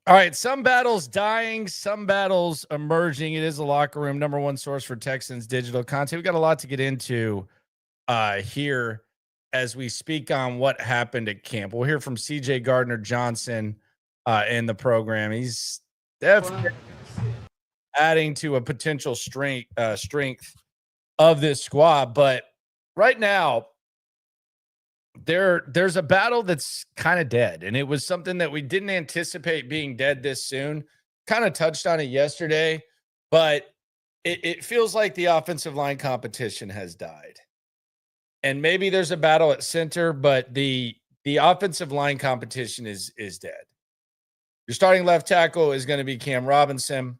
All right, some battles dying, some battles emerging. It is a locker room, number one source for Texans digital content. We got a lot to get into here as we speak on what happened at camp. We'll hear from CJ Gardner-Johnson in the program. He's definitely adding to a potential strength of this squad. But right now, there's a battle that's kind of dead, and it was something that we didn't anticipate being dead this soon. Kind of touched on it yesterday, but it feels like the offensive line competition has died. And maybe there's a battle at center, but the offensive line competition is dead. Your starting left tackle is going to be Cam Robinson.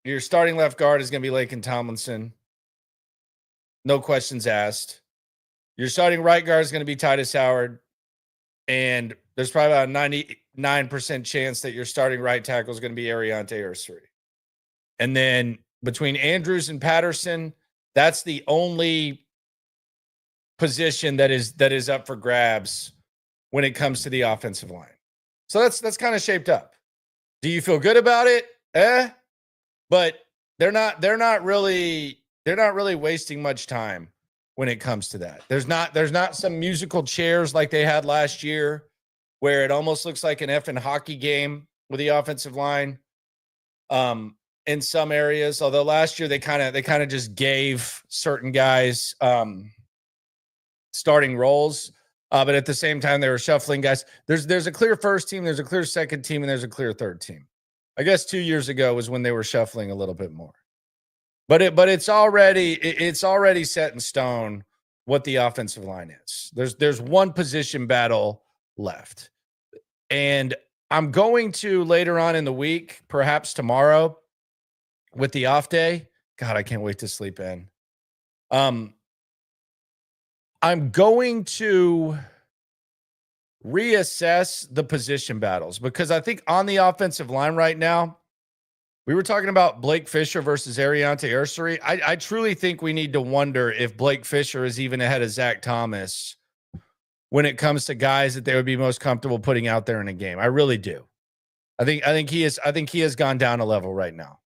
Your starting left guard is going to be Laken Tomlinson. No questions asked. Your starting right guard is going to be Titus Howard. And there's probably about a 99% chance that your starting right tackle is going to be Ariante Ursary. And then between Andrews and Patterson, that's the only position that is up for grabs when it comes to the offensive line. So that's kind of shaped up. Do you feel good about it? But they're not really wasting much time when it comes to that. There's not some musical chairs like they had last year where it almost looks like an effing hockey game with the offensive line in some areas. Although last year they kind of just gave certain guys starting roles. But at the same time, they were shuffling guys. There's a clear first team, there's a clear second team, and there's a clear third team. I guess 2 years ago was when they were shuffling a little bit more. But it's already set in stone what the offensive line is. There's one position battle left. And I'm going to later on in the week, perhaps tomorrow with the off day. God, I can't wait to sleep in. I'm going to reassess the position battles because I think on the offensive line right now, we were talking about Blake Fisher versus Ariante Ursary. I truly think we need to wonder if Blake Fisher is even ahead of Zach Thomas when it comes to guys that they would be most comfortable putting out there in a game. I really do. I think he has gone down a level right now.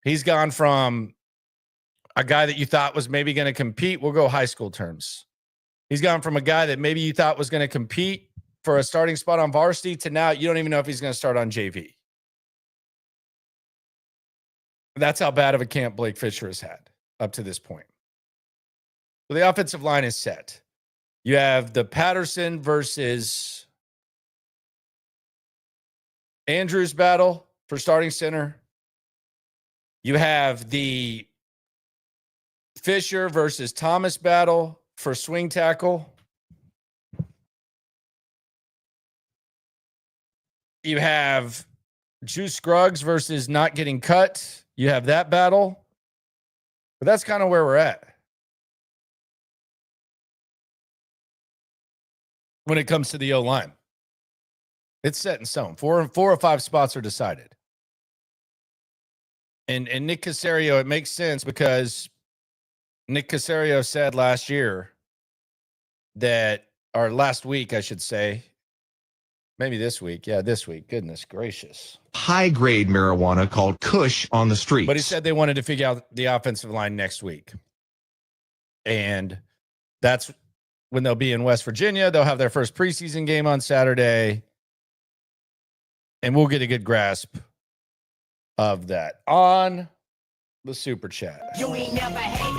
He's gone from a guy that you thought was maybe going to compete. We'll go high school terms. He's gone from a guy that maybe you thought was going to compete for a starting spot on varsity to now you don't even know if he's going to start on JV. That's how bad of a camp Blake Fisher has had up to this point. So the offensive line is set. You have the Patterson versus Andrews battle for starting center. You have the Fisher versus Thomas battle for swing tackle. You have Juice Scruggs versus not getting cut. You have that battle. But that's kind of where we're at when it comes to the O-line. It's set in stone. Four or five spots are decided. And Nick Caserio, it makes sense because Nick Caserio said last year that, or last week, I should say, maybe this week. Yeah, this week. Goodness gracious. High-grade marijuana called Kush on the streets. But he said they wanted to figure out the offensive line next week. And that's when they'll be in West Virginia. They'll have their first preseason game on Saturday. And we'll get a good grasp of that on the super chat. You ain't never hate.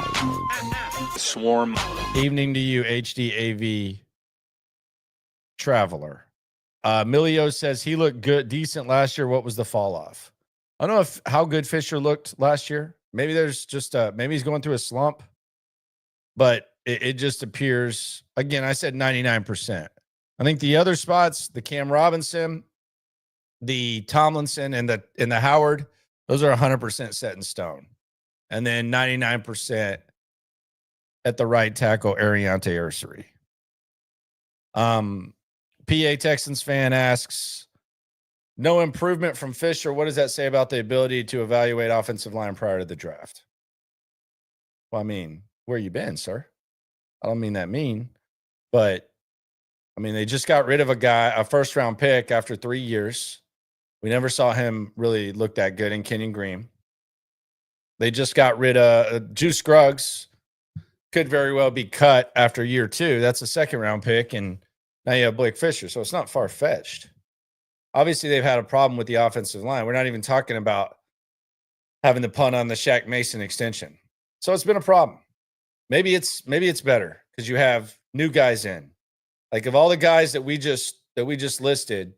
Swarm. Evening to you, HDAV Traveler. Milio says he looked decent last year. What was the fall off? I don't know how good Fisher looked last year. Maybe there's just maybe he's going through a slump, but it just appears, again, I said 99%. I think the other spots, the Cam Robinson, the Tomlinson, and the Howard, those are 100% set in stone. And then 99% at the right tackle, Ariante Ursary. PA Texans fan asks, no improvement from Fisher. What does that say about the ability to evaluate offensive line prior to the draft? Well, I mean, where you been, sir? I don't mean that mean, but I mean, they just got rid of a first round pick after 3 years We never saw him really look that good in Kenyon Green. They just got rid of Juice Scruggs. Could very well be cut after year 2. That's a second-round pick, and now you have Blake Fisher, so it's not far-fetched. Obviously, they've had a problem with the offensive line. We're not even talking about having to punt on the Shaq Mason extension. So it's been a problem. Maybe it's better because you have new guys in. Like of all the guys that we just listed,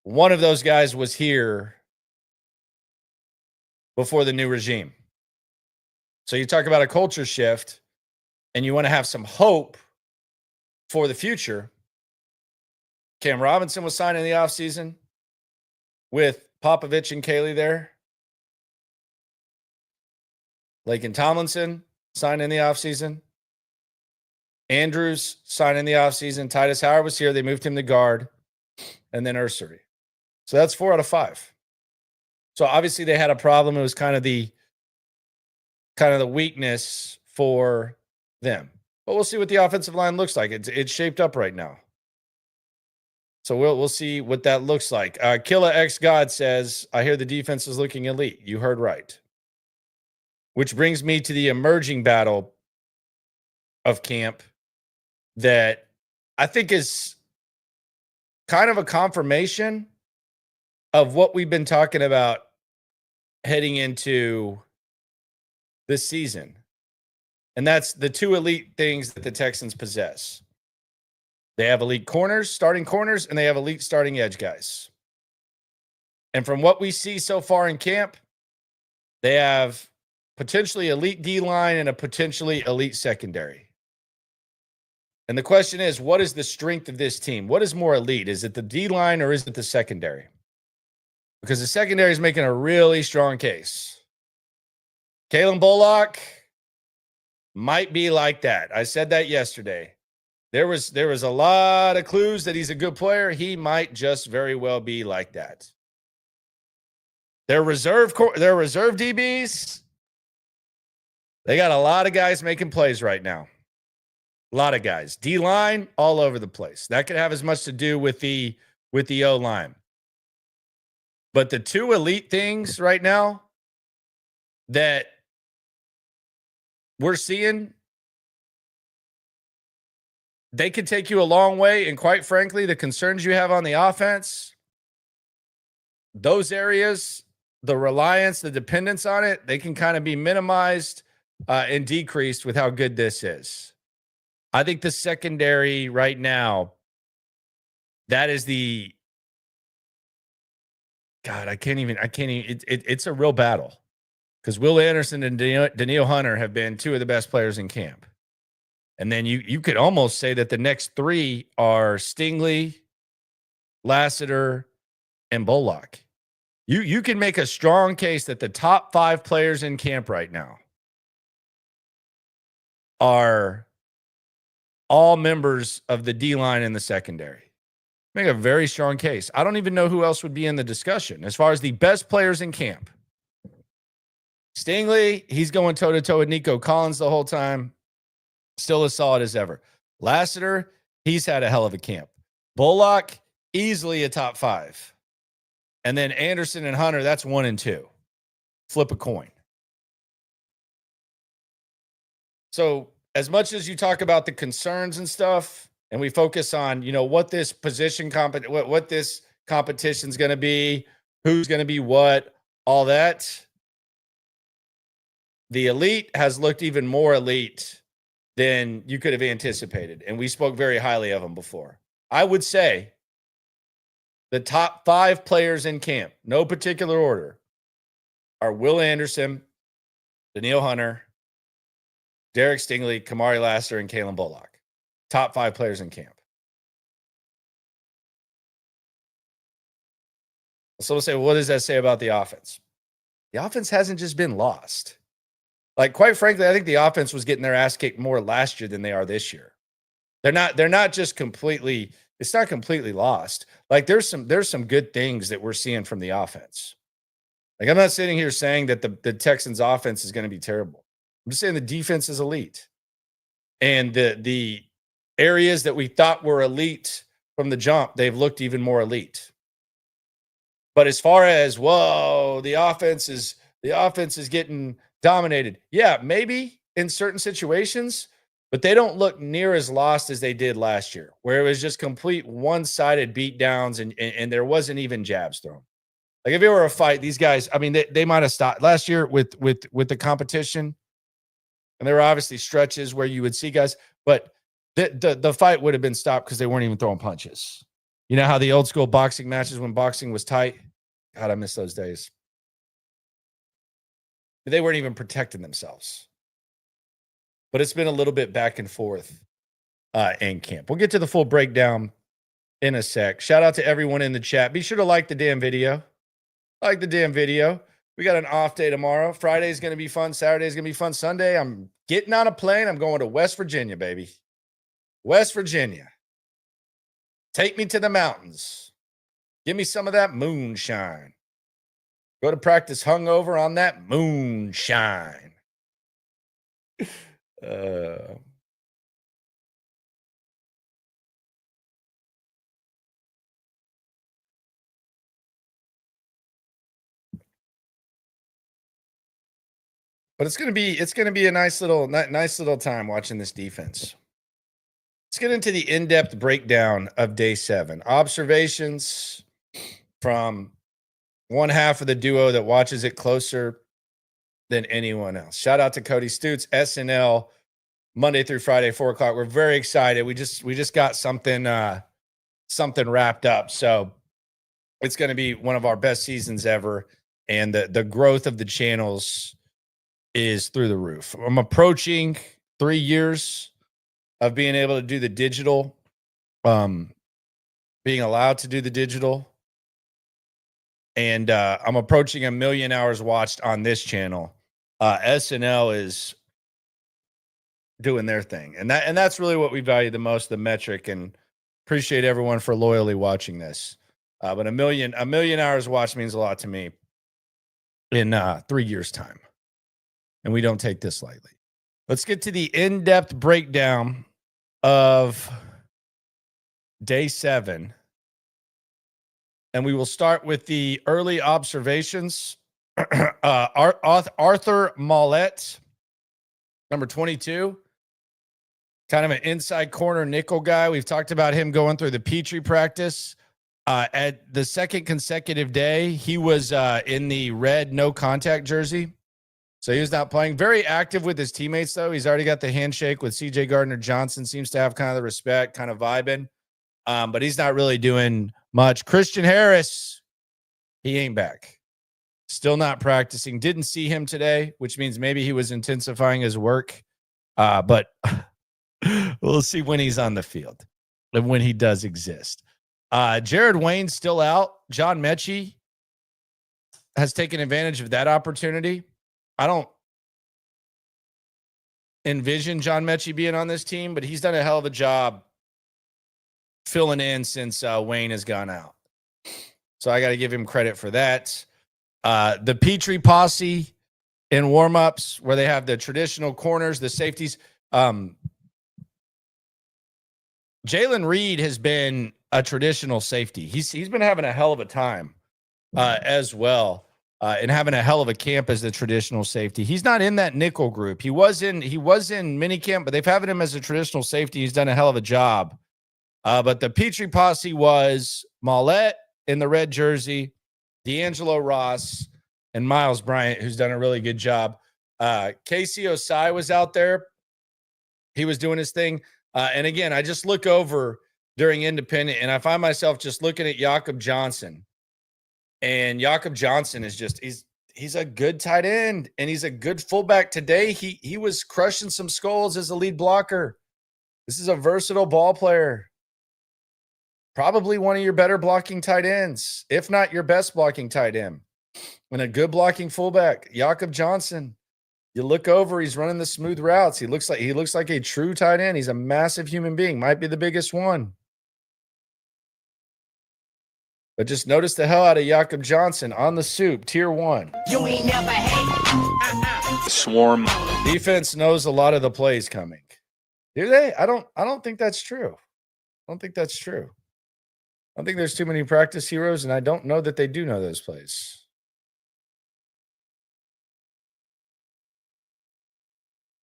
one of those guys was here before the new regime. So you talk about a culture shift and you want to have some hope for the future. Cam Robinson was signed in the offseason with Popovich and Caley there. Laken Tomlinson signed in the offseason. Andrews signed in the offseason. Titus Howard was here. They moved him to guard. And then Ursery. So that's 4 out of 5. So obviously they had a problem. It was kind of the weakness for them. But we'll see what the offensive line looks like. It's shaped up right now. So we'll see what that looks like. Killa X God says, I hear the defense is looking elite. You heard right. Which brings me to the emerging battle of camp that I think is kind of a confirmation of what we've been talking about heading into this season. And that's the 2 elite things that the Texans possess. They have elite corners, starting corners, and they have elite starting edge guys. And from what we see so far in camp, they have potentially elite D-line and a potentially elite secondary. And the question is, what is the strength of this team? What is more elite? Is it the D-line or is it the secondary? Because the secondary is making a really strong case. Kalen Bullock might be like that. I said that yesterday. There was a lot of clues that he's a good player. He might just very well be like that. Their reserve DBs, they got a lot of guys making plays right now. A lot of guys. D-line all over the place. That could have as much to do with the O-line. But the 2 elite things right now that we're seeing, they could take you a long way. And quite frankly, the concerns you have on the offense, those areas, the reliance, the dependence on it, they can kind of be minimized and decreased with how good this is. I think the secondary right now, that is the God, I can't even. It's a real battle because Will Anderson and Daniil Hunter have been 2 of the best players in camp. And then you could almost say that the next 3 are Stingley, Lassiter, and Bullock. You can make a strong case that the top 5 players in camp right now are all members of the D-line in the secondary. Make a very strong case. I don't even know who else would be in the discussion as far as the best players in camp. Stingley, he's going toe-to-toe with Nico Collins the whole time. Still as solid as ever. Lassiter, he's had a hell of a camp. Bullock, easily a top 5. And then Anderson and Hunter, that's 1 and 2. Flip a coin. So as much as you talk about the concerns and stuff, and we focus on, what this position what this competition's going to be, who's going to be what, all that. The elite has looked even more elite than you could have anticipated, and we spoke very highly of them before. I would say the top 5 players in camp, no particular order, are Will Anderson, Daniil Hunter, Derek Stingley, Kamari Lassiter, and Kalen Bullock. Top 5 players in camp. So we'll say, what does that say about the offense? The offense hasn't just been lost. Like, quite frankly, I think the offense was getting their ass kicked more last year than they are this year. They're not just completely, it's not completely lost. Like, there's some good things that we're seeing from the offense. Like, I'm not sitting here saying that the Texans offense is going to be terrible. I'm just saying the defense is elite. And the areas that we thought were elite from the jump, they've looked even more elite. But as far as, whoa, the offense is getting dominated. Yeah, maybe in certain situations, but they don't look near as lost as they did last year, where it was just complete one-sided beatdowns and there wasn't even jabs thrown. Like if it were a fight, these guys, I mean, they might have stopped last year with the competition. And there were obviously stretches where you would see guys, but the fight would have been stopped because they weren't even throwing punches. You know how the old school boxing matches when boxing was tight? God, I miss those days. They weren't even protecting themselves. But it's been a little bit back and forth in camp. We'll get to the full breakdown in a sec. Shout out to everyone in the chat. Be sure to like the damn video. Like the damn video. We got an off day tomorrow. Friday is going to be fun. Saturday is going to be fun. Sunday, I'm getting on a plane. I'm going to West Virginia, baby. West Virginia. Take me to the mountains. Give me some of that moonshine. Go to practice hungover on that moonshine. But it's gonna be a nice little time watching this defense. Let's get into the in-depth breakdown of day 7. Observations from one half of the duo that watches it closer than anyone else. Shout out to Cody Stutes, SNL, Monday through Friday, 4:00. We're very excited. We just got something wrapped up. So it's going to be one of our best seasons ever. And the growth of the channels is through the roof. I'm approaching 3 years of being able to do the digital, being allowed to do the digital. And I'm approaching 1 million hours watched on this channel. SNL is doing their thing. And that's really what we value the most, the metric, and appreciate everyone for loyally watching this. But 1 million hours watched means a lot to me in 3 years' time. And we don't take this lightly. Let's get to the in-depth breakdown of day 7. And we will start with the early observations. Arthur Mollett, number 22, kind of an inside corner nickel guy. We've talked about him going through the Petrie practice. At the second consecutive day, he was in the red no contact jersey. So he was not playing. Very active with his teammates, though. He's already got the handshake with CJ Gardner-Johnson. Seems to have kind of the respect, kind of vibing. But he's not really doing much. Christian Harris, he ain't back. Still not practicing. Didn't see him today, which means maybe he was intensifying his work. But we'll see when he's on the field and when he does exist. Jared Wayne's still out. John Mechie has taken advantage of that opportunity. I don't envision John Mechie being on this team, but he's done a hell of a job filling in since Wayne has gone out. So I got to give him credit for that. The Petrie posse in warmups where they have the traditional corners, the safeties. Jalen Reed has been a traditional safety. He's been having a hell of a time as well. And having a hell of a camp as the traditional safety. He's not in that nickel group. He was in mini camp, but they've had him as a traditional safety. He's done a hell of a job. But the Petrie posse was Mollett in the red jersey, D'Angelo Ross, and Miles Bryant, who's done a really good job. Casey Osai was out there. He was doing his thing. And again, I just look over during independent, and I find myself just looking at Jakob Johnson. And Jakob Johnson is just he's a good tight end, and he's a good fullback. Today, he was crushing some skulls as a lead blocker. This is a versatile ball player. Probably one of your better blocking tight ends, if not your best blocking tight end. And a good blocking fullback, Jakob Johnson. You look over, he's running the smooth routes. He looks like a true tight end. He's a massive human being, might be the biggest one. But just notice the hell out of Jakob Johnson on the soup, tier 1. You ain't never hate. Swarm. Defense knows a lot of the plays coming. Do they? I don't think that's true. I don't think that's true. I don't think there's too many practice heroes, and I don't know that they do know those plays.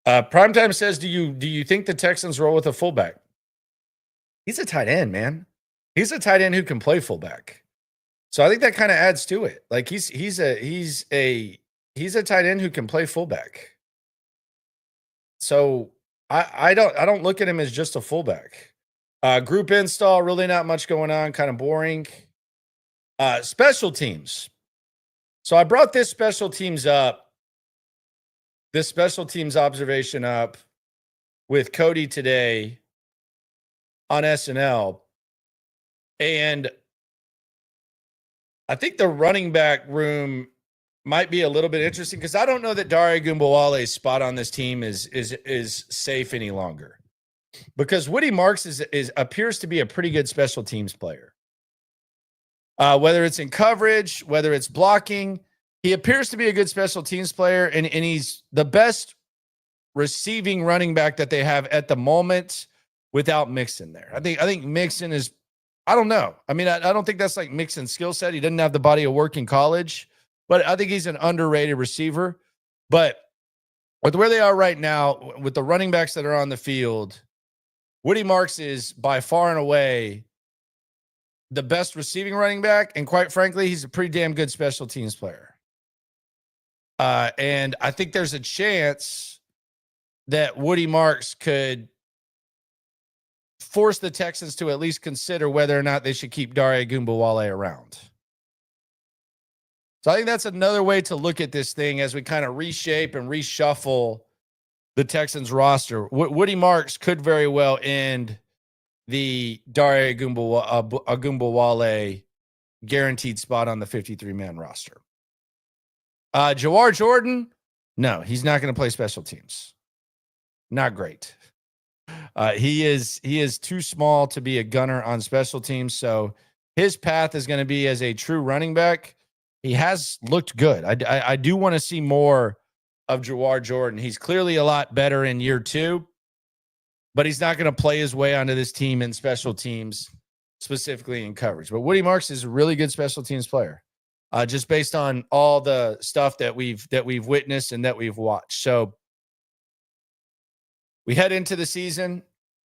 Primetime says, do you think the Texans roll with a fullback? He's a tight end, man. He's a tight end who can play fullback. So I think that kind of adds to it. Like he's a tight end who can play fullback. So I don't look at him as just a fullback. Group install, really not much going on, kind of boring. Special teams. So I brought this special teams observation up with Cody today on SNL. And I think the running back room might be a little bit interesting because I don't know that Dare Ogunbowale's spot on this team is safe any longer. Because Woody Marks appears to be a pretty good special teams player. Whether it's in coverage, whether it's blocking, he appears to be a good special teams player, and he's the best receiving running back that they have at the moment without Mixon there. I think Mixon is, I don't know. I mean, I don't think that's like Mixon's skill set. He didn't have the body of work in college, but I think he's an underrated receiver. But with where they are right now, with the running backs that are on the field, Woody Marks is by far and away the best receiving running back. And quite frankly, he's a pretty damn good special teams player. And I think there's a chance that Woody Marks could force the Texans to at least consider whether or not they should keep Dare Ogunbowale around. So I think that's another way to look at this thing as we kind of reshape and reshuffle the Texans roster. Woody Marks could very well end the Dare Ogunbowale guaranteed spot on the 53-man roster. Jawar Jordan, no, he's not going to play special teams. Not great. He is too small to be a gunner on special teams, so his path is going to be as a true running back. He has looked good. I do want to see more of Jawar Jordan. He's clearly a lot better in year 2, but he's not going to play his way onto this team in special teams, specifically in coverage. But Woody Marks is a really good special teams player, just based on all the stuff that we've witnessed and that we've watched. So we head into the season,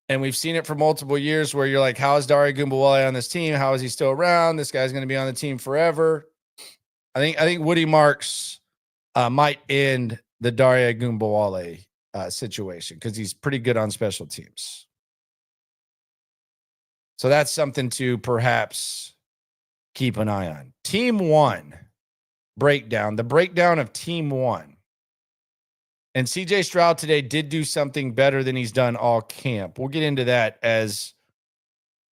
and we've seen it for multiple years where you're like, how is Dare Ogunbowale on this team? How is he still around? This guy's going to be on the team forever. I think Woody Marks might end the Dare Ogunbowale situation because he's pretty good on special teams. So that's something to perhaps keep an eye on. Team 1 breakdown, the breakdown of Team 1. And CJ Stroud today did do something better than he's done all camp. We'll get into that as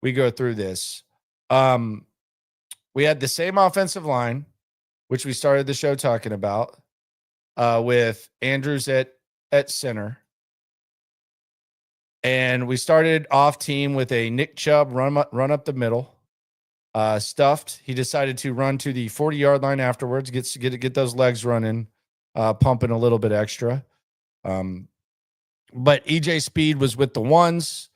we go through this. We had the same offensive line, which we started the show talking about, with Andrews at center. And we started off team with a Nick Chubb run up the middle. Stuffed. He decided to run to the 40-yard line afterwards, get those legs running, pumping a little bit extra. But EJ Speed was with the ones.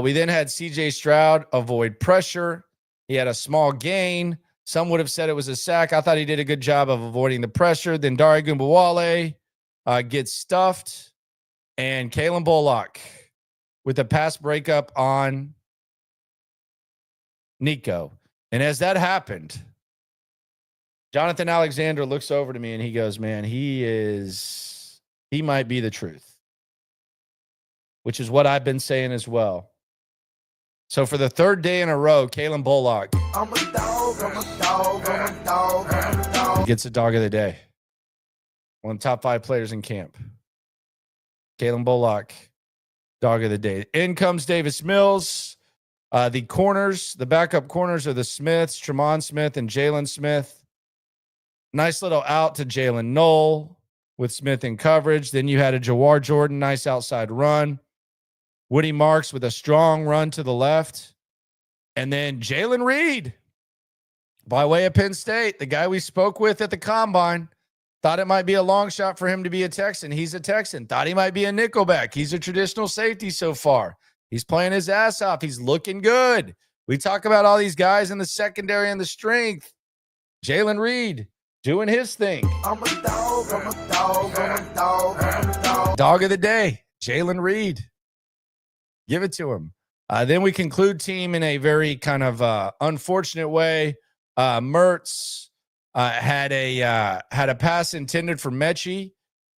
We then had CJ Stroud avoid pressure. He had a small gain. Some would have said it was a sack. I thought he did a good job of avoiding the pressure. Then Dare Ogunbowale gets stuffed. And Kalen Bullock with a pass breakup on Nico. And as that happened, Jonathan Alexander looks over to me and he goes, man, he might be the truth, which is what I've been saying as well. So for the third day in a row, Kalen Bullock gets a dog of the day. One of the top 5 players in camp. Kalen Bullock, dog of the day. In comes Davis Mills. The corners, the backup corners are the Smiths, Tremont Smith and Jalen Smith. Nice little out to Jalen Knoll with Smith in coverage. Then you had a Jawar Jordan, nice outside run. Woody Marks with a strong run to the left. And then Jalen Reed, by way of Penn State, the guy we spoke with at the Combine, thought it might be a long shot for him to be a Texan. He's a Texan. Thought he might be a nickelback. He's a traditional safety so far. He's playing his ass off. He's looking good. We talk about all these guys in the secondary and the strength. Jalen Reed doing his thing. I'm a dog, I'm a dog, I'm a dog, I'm a dog. Dog of the day, Jalen Reed. Give it to him. Then we conclude team in a very kind of unfortunate way. Mertz had a pass intended for Mechie.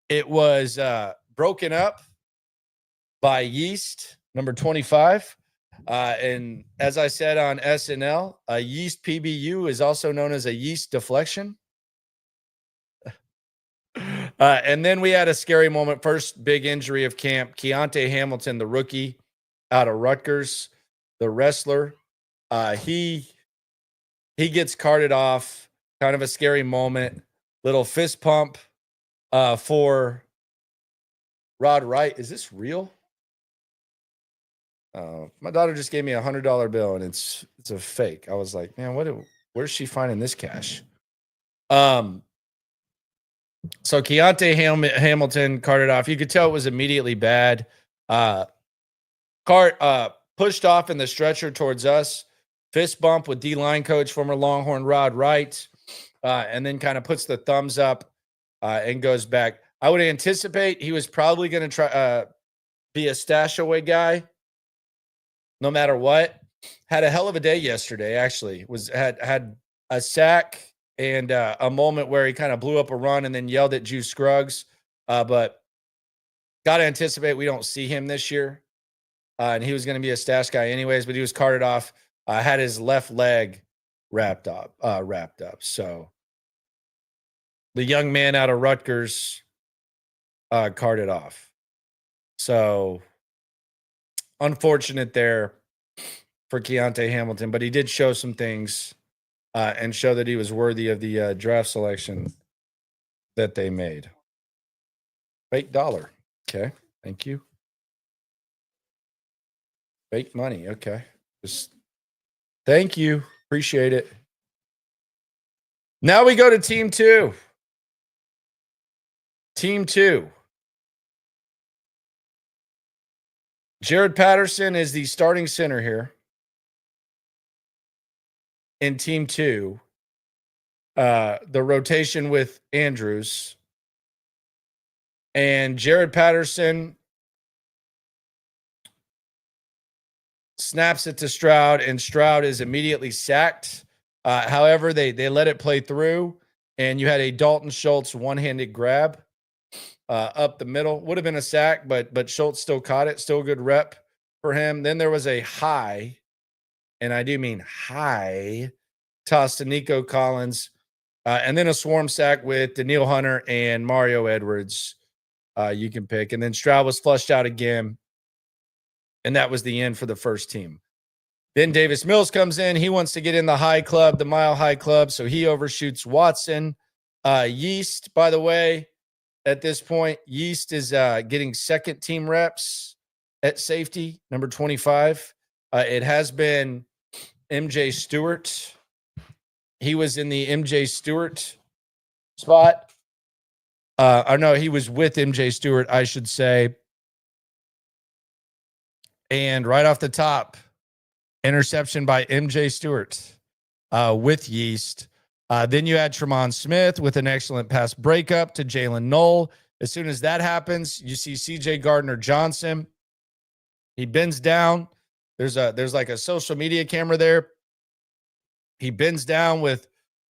It was broken up by Yeast, number 25. And as I said on SNL, a Yeast PBU is also known as a yeast deflection. And then we had a scary moment. First big injury of camp. Keontae Hamilton, the rookie out of Rutgers, the wrestler. He gets carted off. Kind of a scary moment. Little fist pump for Rod Wright. Is this real? My daughter just gave me $100 bill and it's a fake. I was like, man, where's she finding this cash? So Keontae Hamilton carted off. You could tell it was immediately bad. Pushed off in the stretcher towards us. Fist bump with D-line coach, former Longhorn Rod Wright, and then kind of puts the thumbs up and goes back. I would anticipate he was probably going to try be a stash away guy no matter what. Had a hell of a day yesterday, actually. Had a sack and a moment where he kind of blew up a run and then yelled at Juice Scruggs. But got to anticipate we don't see him this year. And he was going to be a stash guy anyways, but he was carted off. Had his left leg wrapped up. So the young man out of Rutgers carted off. So unfortunate there for Keontae Hamilton, but he did show some things and show that he was worthy of the draft selection that they made. Fake dollar. Okay. Thank you. Fake money. Okay. Just thank you. Appreciate it. Now we go to team 2. Team 2. Jared Patterson is the starting center here in team 2. The rotation with Andrews. And Jared Patterson snaps it to Stroud, and Stroud is immediately sacked. However, they let it play through, and you had a Dalton Schultz one-handed grab up the middle. Would have been a sack, but Schultz still caught it. Still a good rep for him. Then there was a high, and I do mean high, toss to Nico Collins, and then a swarm sack with Daniil Hunter and Mario Edwards. You can pick. And then Stroud was flushed out again. And that was the end for the first team. Then Davis Mills comes in. He wants to get in the high club, the mile high club. So he overshoots Watson. Yeast, by the way, at this point, Yeast is getting second team reps at safety, number 25. It has been MJ Stewart. He was in the MJ Stewart spot. Or no, he was with MJ Stewart, I should say. And right off the top, interception by MJ Stewart with Yeast. Then you had Tremont Smith with an excellent pass breakup to Jalen Knoll. As soon as that happens, you see CJ Gardner-Johnson. He bends down. There's like a social media camera there. He bends down with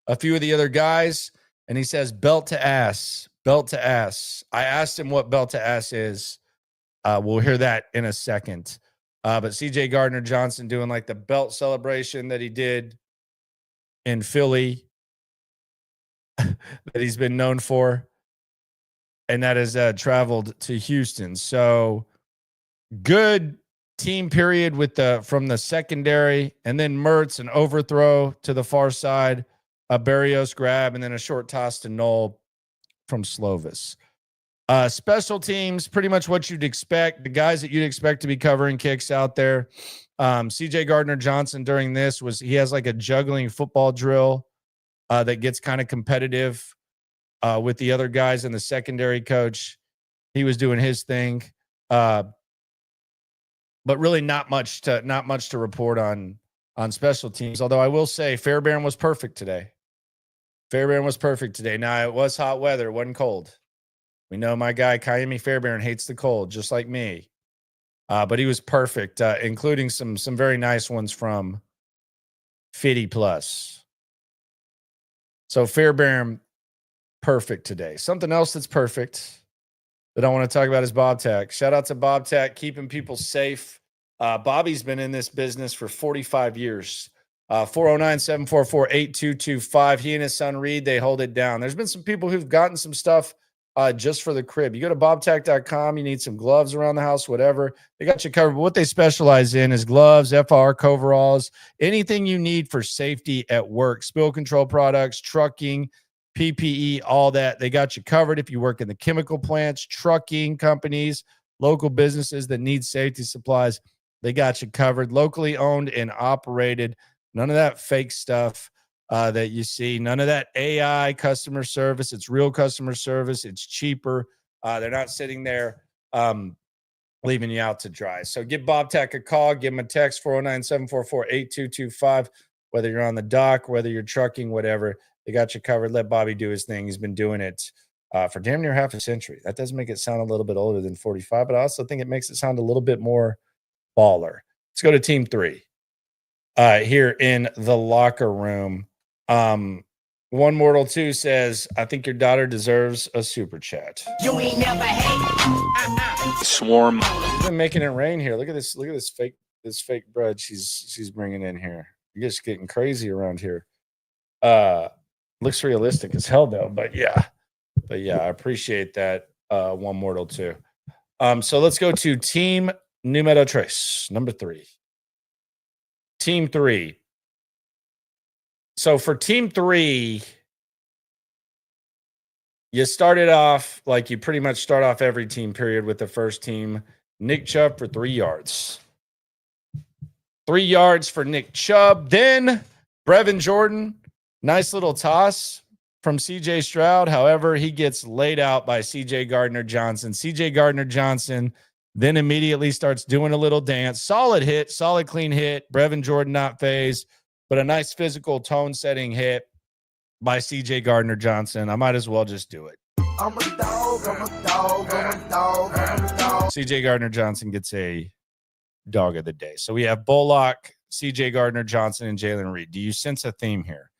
a few of the other guys, and he says, belt to ass, belt to ass. I asked him what belt to ass is. We'll hear that in a second. But CJ Gardner-Johnson doing like the belt celebration that he did in Philly that he's been known for. And that has traveled to Houston. So good team period with from the secondary, and then Mertz, an overthrow to the far side, a Barrios grab, and then a short toss to Knoll from Slovis. Special teams, pretty much what you'd expect. The guys that you'd expect to be covering kicks out there. CJ Gardner-Johnson during this he has like a juggling football drill that gets kind of competitive with the other guys and the secondary coach. He was doing his thing. But really not much to report on on special teams. Although I will say Fairbairn was perfect today. Now, it was hot weather. It wasn't cold. We know my guy, Kaimi Fairbairn, hates the cold, just like me. But he was perfect, including some very nice ones from 50 plus. So Fairbairn, perfect today. Something else that's perfect that I want to talk about is Bobtac. Shout out to Bobtac, keeping people safe. Bobby's been in this business for 45 years. 409-744-8225. He and his son Reed, they hold it down. There's been some people who've gotten some stuff just for the crib. You go to bobtac.com, you need some gloves around the house, whatever. They got you covered. But what they specialize in is gloves, FR, coveralls, anything you need for safety at work, spill control products, trucking, PPE, all that. They got you covered if you work in the chemical plants, trucking companies, local businesses that need safety supplies. They got you covered. Locally owned and operated. None of that fake stuff that you see. None of that AI customer service. It's real customer service. It's cheaper. They're not sitting there leaving you out to dry. So give Bobtac a call. Give him a text, 409-744-8225. Whether you're on the dock, whether you're trucking, whatever, they got you covered. Let Bobby do his thing. He's been doing it for damn near half a century. That does make it sound a little bit older than 45, but I also think it makes it sound a little bit more baller. Let's go to team 3 here in the locker room. One Mortal 2 says, I think your daughter deserves a super chat. You ain't never hate. Swarm. She's been making it rain here. Look at this fake bread she's bringing in here. You're just getting crazy around here. Looks realistic as hell though, but yeah, I appreciate that. One Mortal 2. So let's go to team numero 3, number 3. Team 3. So for team 3, you started off like you pretty much start off every team period with the first team. Nick Chubb for 3 yards. 3 yards for Nick Chubb. Then Brevin Jordan, nice little toss from CJ Stroud. However, he gets laid out by CJ Gardner-Johnson. CJ Gardner-Johnson then immediately starts doing a little dance. Solid hit, solid clean hit. Brevin Jordan not phased, but a nice physical tone-setting hit by CJ Gardner-Johnson. I might as well just do it. I'm a dog, I'm a dog, I'm a dog, I'm a dog. CJ Gardner-Johnson gets a dog of the day. So we have Bullock, CJ Gardner-Johnson, and Jalen Reed. Do you sense a theme here?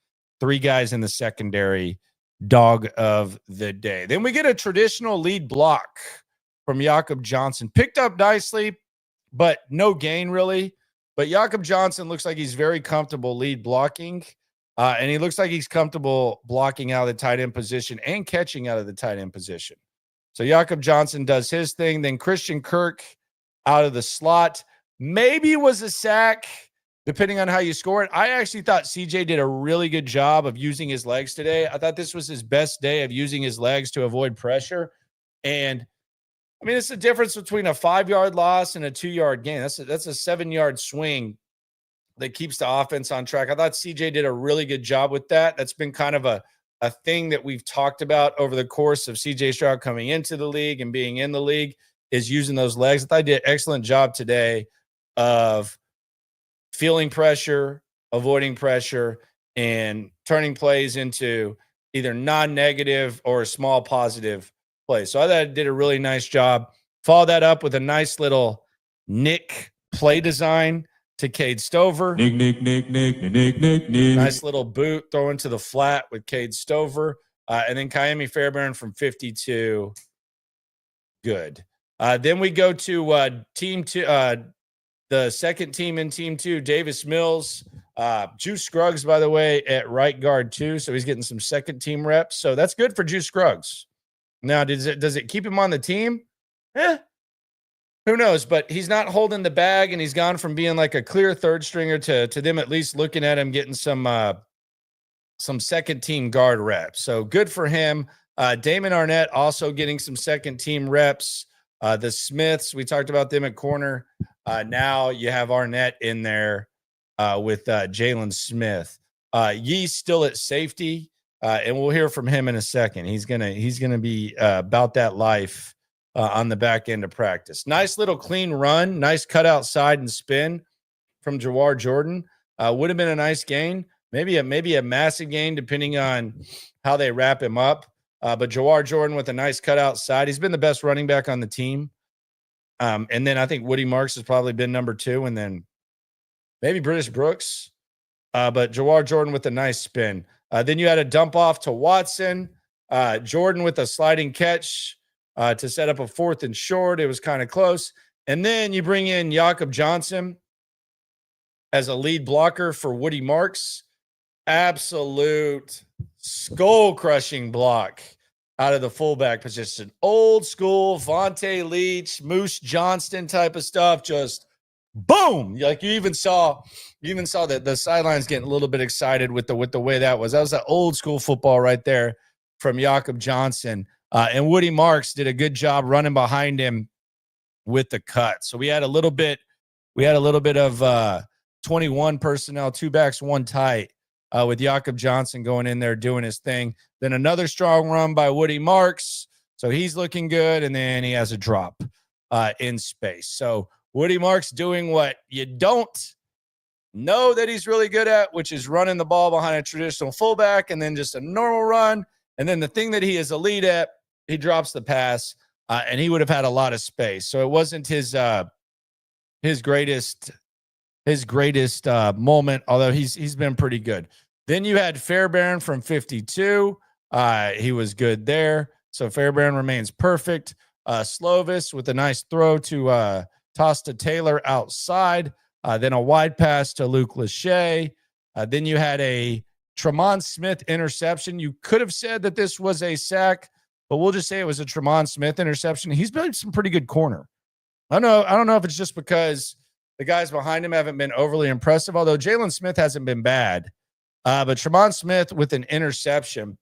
3 guys in the secondary, dog of the day. Then we get a traditional lead block from Jakob Johnson. Picked up nicely, but no gain really. But Jakob Johnson looks like he's very comfortable lead blocking. And he looks like he's comfortable blocking out of the tight end position and catching out of the tight end position. So Jakob Johnson does his thing. Then Christian Kirk out of the slot. Maybe was a sack, depending on how you score it. I actually thought CJ did a really good job of using his legs today. I thought this was his best day of using his legs to avoid pressure. And I mean, it's the difference between a 5-yard loss and a 2-yard gain. That's a 7-yard swing that keeps the offense on track. I thought CJ did a really good job with that. That's been kind of a thing that we've talked about over the course of CJ Stroud coming into the league and being in the league, is using those legs. I thought he did an excellent job today of feeling pressure, avoiding pressure, and turning plays into either non-negative or a small positive play. So I thought it did a really nice job. Follow that up with a nice little Nick play design to Cade Stover. Nick. Nice little boot thrown to the flat with Cade Stover. And then Kaimi Fairbairn from 52. Good. Then we go to team 2, the second team in team 2, Davis Mills. Juice Scruggs, by the way, at right guard too. So he's getting some second team reps. So that's good for Juice Scruggs. Now, does it keep him on the team? Who knows? But he's not holding the bag, and he's gone from being like a clear third stringer to them at least looking at him getting some second team guard reps. So good for him. Damon Arnett also getting some second team reps. The Smiths, we talked about them at corner. Now you have Arnett in there with Jalen Smith. Yee's still at safety. And we'll hear from him in a second. He's gonna be about that life on the back end of practice. Nice little clean run, nice cut outside and spin from Jawar Jordan. Would have been a nice gain, maybe a massive gain depending on how they wrap him up. But Jawar Jordan with a nice cut outside. He's been the best running back on the team. And then I think Woody Marks has probably been number 2, and then maybe British Brooks. But Jawar Jordan with a nice spin. Then you had a dump off to Watson. Jordan with a sliding catch to set up a 4th and short. It was kind of close. And then you bring in Jakob Johnson as a lead blocker for Woody Marks. Absolute skull-crushing block out of the fullback position. Old school Vontae Leach, Moose Johnston type of stuff. Just boom. Like you even saw that the sidelines getting a little bit excited with the way that was. That was that old school football right there from Jakob Johnson. And Woody Marks did a good job running behind him with the cut. So we had a little bit of 21 personnel, 2 backs, 1 tight, with Jakob Johnson going in there doing his thing. Then another strong run by Woody Marks. So he's looking good. And then he has a drop in space. So Woody Marks doing what you don't know that he's really good at, which is running the ball behind a traditional fullback and then just a normal run. And then the thing that he is elite at, he drops the pass, and he would have had a lot of space. So it wasn't his greatest moment, although he's been pretty good. Then you had Fairbairn from 52. He was good there. So Fairbairn remains perfect. Slovis with a nice throw to toss to Taylor outside. Then a wide pass to Luke Lachey. Then you had a Tremont Smith interception. You could have said that this was a sack, but we'll just say it was a Tremont Smith interception. He's been some pretty good corner. I don't know if it's just because the guys behind him haven't been overly impressive, although Jalen Smith hasn't been bad. But Tremont Smith with an interception,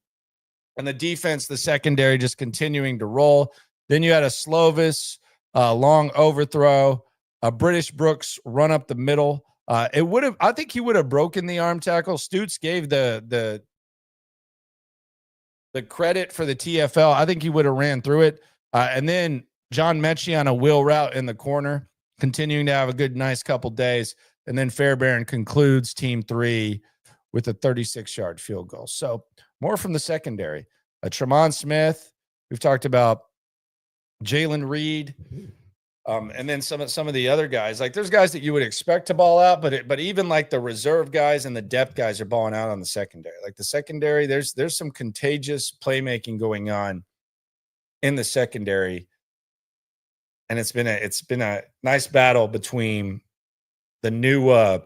and the defense, the secondary, just continuing to roll. Then you had a Slovis, long overthrow, a British Brooks run up the middle. I think he would have broken the arm tackle. Stutz gave the credit for the TFL. I think he would have ran through it. And then John Mechie on a wheel route in the corner, continuing to have a good, nice couple days. And then Fairbairn concludes team 3 with a 36-yard field goal. So more from the secondary. Tremont Smith, we've talked about Jalen Reed, and then some of the other guys. Like there's guys that you would expect to ball out, but even like the reserve guys and the depth guys are balling out on the secondary. Like the secondary, there's some contagious playmaking going on in the secondary. And it's been a nice battle between the new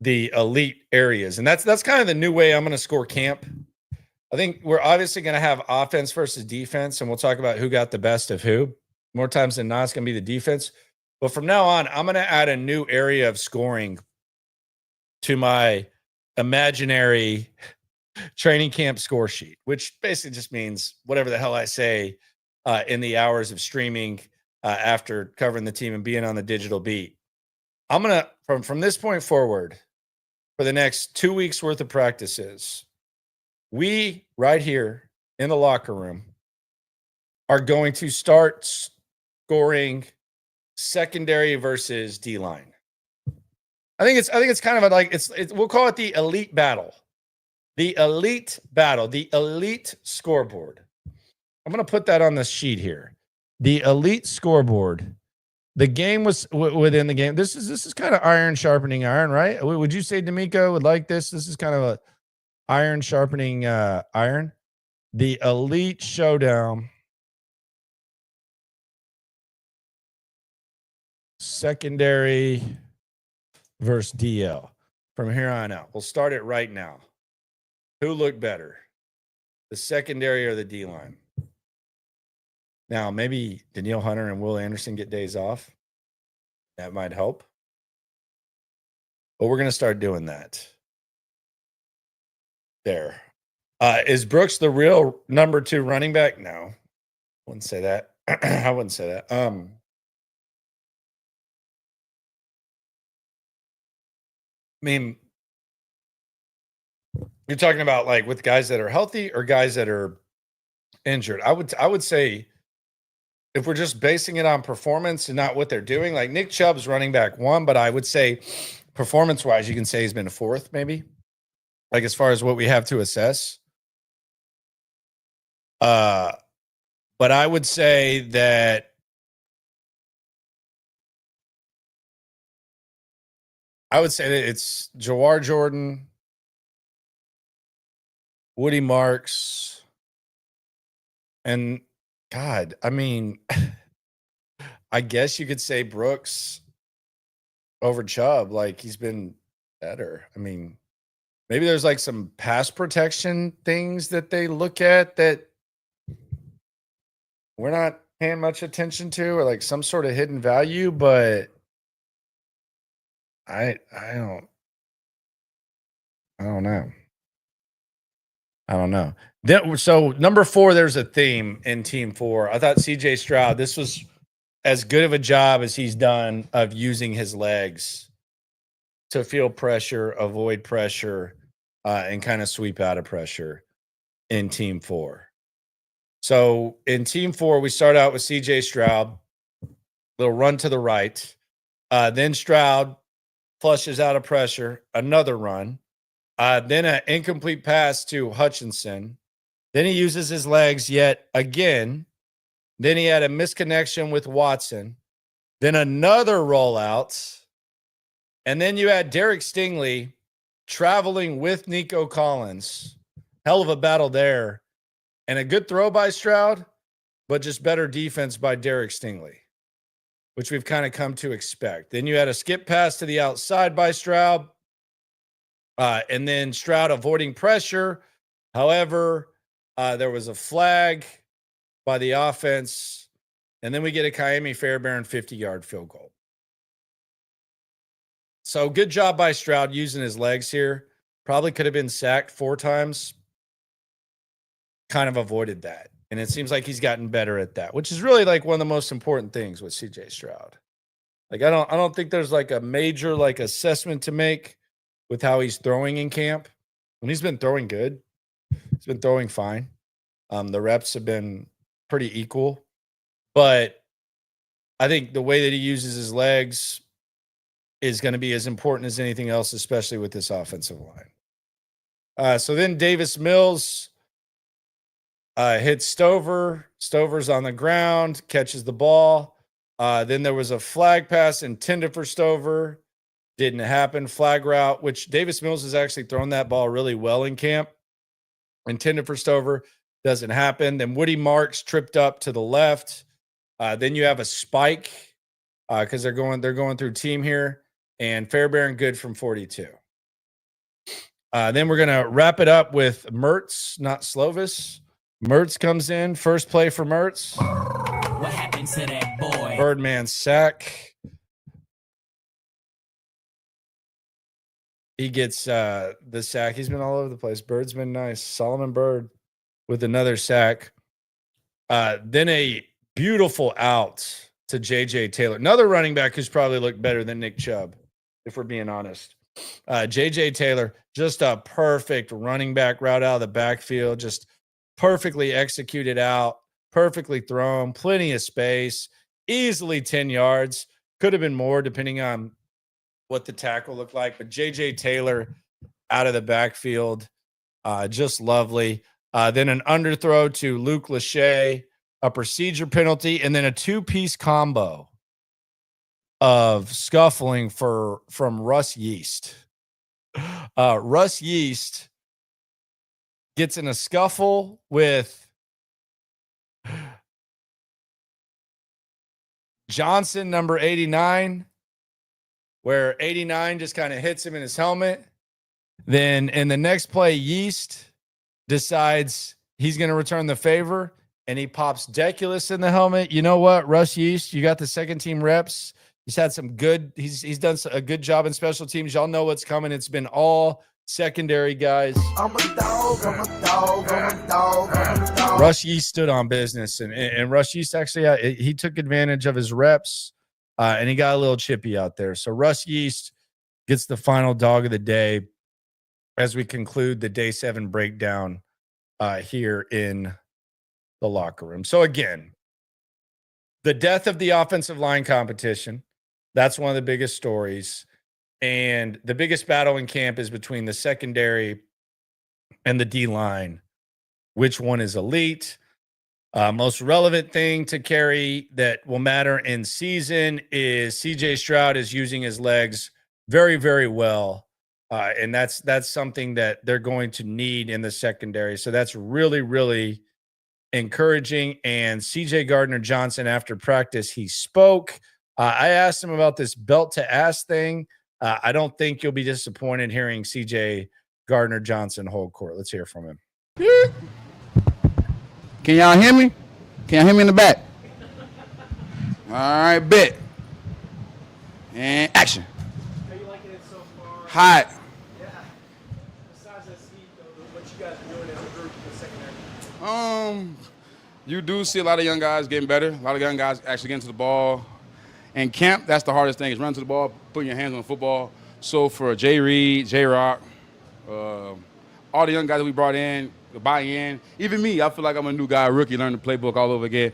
the elite areas. And that's kind of the new way I'm going to score camp. I think we're obviously going to have offense versus defense, and we'll talk about who got the best of who. More times than not, it's going to be the defense. But from now on, I'm going to add a new area of scoring to my imaginary training camp score sheet, which basically just means whatever the hell I say in the hours of streaming after covering the team and being on the digital beat. I'm going to, from this point forward, for the next 2 weeks worth of practices, we right here in the locker room are going to start scoring secondary versus D-line. I think it's kind of we'll call it the elite battle. The elite battle, the elite scoreboard. I'm going to put that on the sheet here. The elite scoreboard. The game was within the game. This is kind of iron sharpening iron, right? Would you say DeMeco would like this? This is kind of a iron sharpening iron. The elite showdown. Secondary versus DL. From here on out. We'll start it right now. Who looked better? The secondary or the D-line? Now, maybe Danielle Hunter and Will Anderson get days off. That might help. But we're going to start doing that. There. Is Brooks the real number 2 running back? No. Wouldn't say that. I wouldn't say that. I mean, you're talking about like with guys that are healthy or guys that are injured. I would say if we're just basing it on performance and not what they're doing, like Nick Chubb's running back 1, but I would say performance-wise, you can say he's been a fourth, maybe. Like as far as what we have to assess. But I would say that it's Jawar Jordan, Woody Marks, and God, I mean, I guess you could say Brooks over Chubb. Like he's been better. I mean, maybe there's like some pass protection things that they look at that we're not paying much attention to, or like some sort of hidden value, but I don't know. I don't know. So number 4, there's a theme in team 4. I thought CJ Stroud, this was as good of a job as he's done of using his legs to feel pressure, avoid pressure, and kind of sweep out of pressure in team 4. So in team 4, we start out with CJ Stroud, little run to the right. Then Stroud flushes out of pressure, another run. Then an incomplete pass to Hutchinson. Then he uses his legs yet again. Then he had a misconnection with Watson. Then another rollout. And then you had Derek Stingley traveling with Nico Collins. Hell of a battle there. And a good throw by Stroud, but just better defense by Derek Stingley, which we've kind of come to expect. Then you had a skip pass to the outside by Stroud. And then Stroud avoiding pressure. However, there was a flag by the offense. And then we get a Kaimi Fairbairn 50-yard field goal. So good job by Stroud using his legs here. Probably could have been sacked 4 times. Kind of avoided that. And it seems like he's gotten better at that, which is really like one of the most important things with CJ Stroud. Like I don't think there's like a major like assessment to make with how he's throwing in camp. And he's been throwing good. He's been throwing fine. The reps have been pretty equal. But I think the way that he uses his legs is going to be as important as anything else, especially with this offensive line. So then Davis Mills hits Stover. Stover's on the ground, catches the ball. Then there was a flag pass intended for Stover. Didn't happen. Flag route, which Davis Mills has actually thrown that ball really well in camp. Intended for Stover. Doesn't happen. Then Woody Marks tripped up to the left. Then you have a spike because they're going through team here. And Fairbairn good from 42. Then we're going to wrap it up with Mertz, not Slovis. Mertz comes in. First play for Mertz. What happened to that boy? Birdman sack. He gets the sack. He's been all over the place. Bird's been nice. Solomon Bird with another sack. Then a beautiful out to JJ Taylor. Another running back who's probably looked better than Nick Chubb, if we're being honest. JJ Taylor, just a perfect running back route out of the backfield. Just perfectly executed out, perfectly thrown, plenty of space, easily 10 yards. Could have been more depending on what the tackle looked like. But JJ Taylor out of the backfield, just lovely. Then an underthrow to Luke Lachey, a procedure penalty, and then a 2-piece combo of scuffling from Russ Yeast. Russ Yeast gets in a scuffle with Johnson, number 89, where 89 just kind of hits him in his helmet. Then in the next play, Yeast decides he's going to return the favor, and he pops Deculus in the helmet. You know what, Russ Yeast, you got the second team reps. He's had some good, he's done a good job in special teams. Y'all know what's coming. It's been all secondary guys. I'm a dog, I'm a dog, I'm a dog, I'm a dog. Russ Yeast stood on business, and Russ Yeast actually, he took advantage of his reps, and he got a little chippy out there. So Russ Yeast gets the final dog of the day as we conclude the day 7 breakdown here in the locker room. So again, the death of the offensive line competition. That's one of the biggest stories. And the biggest battle in camp is between the secondary and the D-line. Which one is elite? Most relevant thing to carry that will matter in season is CJ Stroud is using his legs very, very well. And that's something that they're going to need in the secondary. So that's really, really encouraging. And CJ Gardner-Johnson, after practice, he spoke. I asked him about this belt to ass thing. I don't think you'll be disappointed hearing CJ Gardner-Johnson hold court. Let's hear from him. Can y'all hear me? Can y'all hear me in the back? All right, bet. And action. How you liking it so far? Hot. Yeah. Besides that speed, though, what you guys are doing as a group in the secondary? You do see a lot of young guys getting better. A lot of young guys actually getting to the ball. In camp, that's the hardest thing is running to the ball, putting your hands on the football. So for Jay Reed, J Rock, all the young guys that we brought in, the buy-in, even me, I feel like I'm a new guy, rookie, learning the playbook all over again.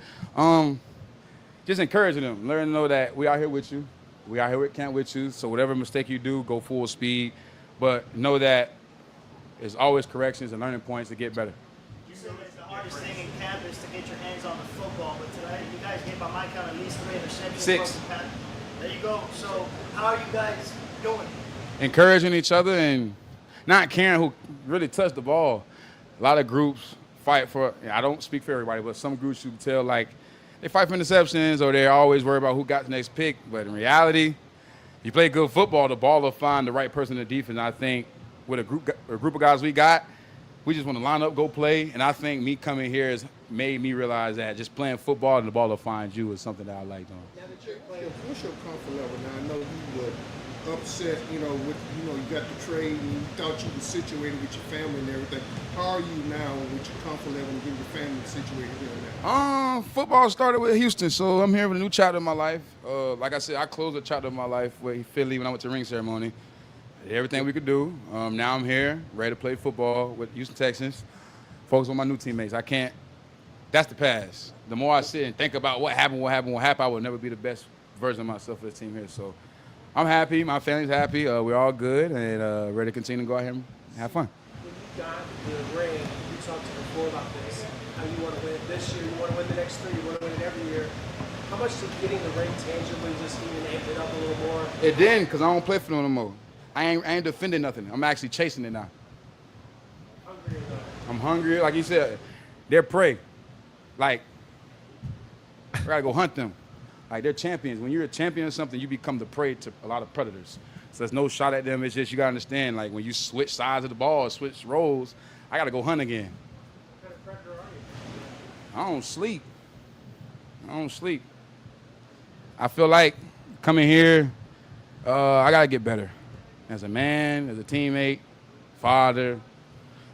Just encouraging them, learn to know that we out here with you. We out here at camp with you. So whatever mistake you do, go full speed. But know that there's always corrections and learning points to get better. You said it's the hardest thing in camp is to get your hands on the football, but tonight you guys gave by my count at least 3 interceptions. 6. There you go. So how are you guys doing? Encouraging each other and not caring who really touched the ball. A lot of groups fight for, I don't speak for everybody, but some groups you can tell like they fight for interceptions or they're always worried about who got the next pick. But in reality, you play good football, the ball will find the right person in the defense. I think with a group of guys we got, we just want to line up, go play. And I think me coming here has made me realize that just playing football and the ball will find you is something that I like doing. Now that you're playing, What's your comfort level? Now, I know you were upset, with, you got the trade and you thought you were situated with your family and everything. How are you now with your comfort level and getting your family situated here now? Football started with Houston, so I'm here with a new chapter in my life. Like I said, I closed a chapter of my life with Philly when I went to the ring ceremony. Did everything we could do. Now I'm here, ready to play football with Houston Texans. Focus on my new teammates. That's the past. The more I sit and think about what happened, I will never be the best version of myself for this team here. So I'm happy. My family's happy. We're all good and ready to continue to go out here and have fun. when you got the ring, you talked before about this, how you want to win it this year, you want to win the next 3, you want to win it every year. How much did getting the ring tangibly just even amp it up a little more? It didn't, because I don't play for them no more. I ain't defending nothing. I'm actually chasing it now. Hungry enough. I'm hungry. Like you said, they're prey. Like, I gotta go hunt them. Like, they're champions. When you're a champion of something, you become the prey to a lot of predators. So there's no shot at them. It's just you gotta understand, like, when you switch sides of the ball, switch roles, I gotta go hunt again. What kind of predator are you? I don't sleep. I feel like coming here, I gotta get better. As a man, as a teammate, father,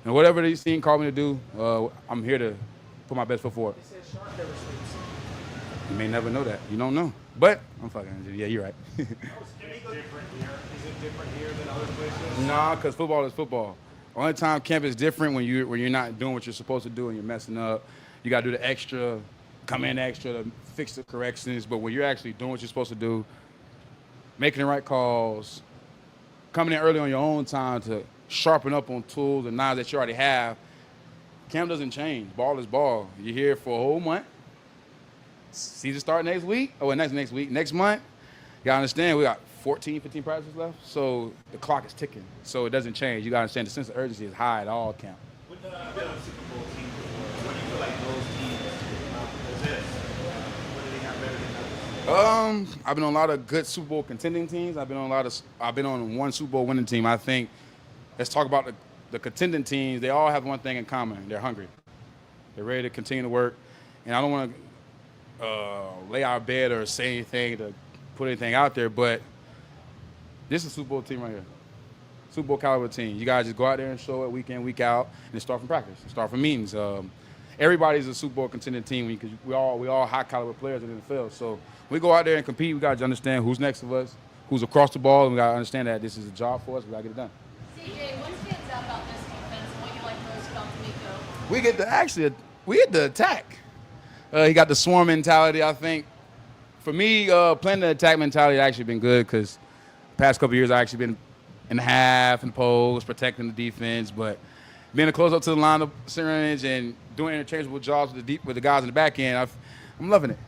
and whatever these team call me to do, I'm here to put my best foot forward. They said shark never sleeps. You may never know that. You don't know. But I'm fucking, yeah, you're right. Is it different here than other places? Nah, because football is football. Only time camp is different when you're not doing what you're supposed to do and you're messing up. You got to do the extra, come in extra to fix the corrections. But when you're actually doing what you're supposed to do, making the right calls, coming in early on your own time to sharpen up on tools and knives that you already have, camp doesn't change. Ball is ball. You're here for a whole month. Season start next week. Next week. Next month, you got to understand we got 14, 15 practices left. So the clock is ticking. So it doesn't change. You got to understand the sense of urgency is high at all camp. You've been on Super Bowl team before. What do you feel like those teams possess? What do they have better than others? I've been on a lot of good Super Bowl contending teams. I've been on one Super Bowl winning team. I think let's talk about the contending teams. They all have one thing in common. They're hungry. They're ready to continue to work. And I don't want to lay our bed or say anything to put anything out there, but this is a Super Bowl team right here. Super Bowl caliber team. You guys just go out there and show it week in, week out, and start from practice, start from meetings. Everybody's a Super Bowl contending team because we all high caliber players in the NFL. So we go out there and compete. We got to understand who's next to us, who's across the ball, and we got to understand that this is a job for us. We got to get it done. CJ, what stands out about this defense and what you like most about DeMeco? We get the attack. He got the swarm mentality, I think. For me, playing the attack mentality has actually been good because past couple of years, I've actually been in the half and post, protecting the defense, but being a close up to the line of scrimmage and doing interchangeable jobs with the guys in the back end, I'm loving it.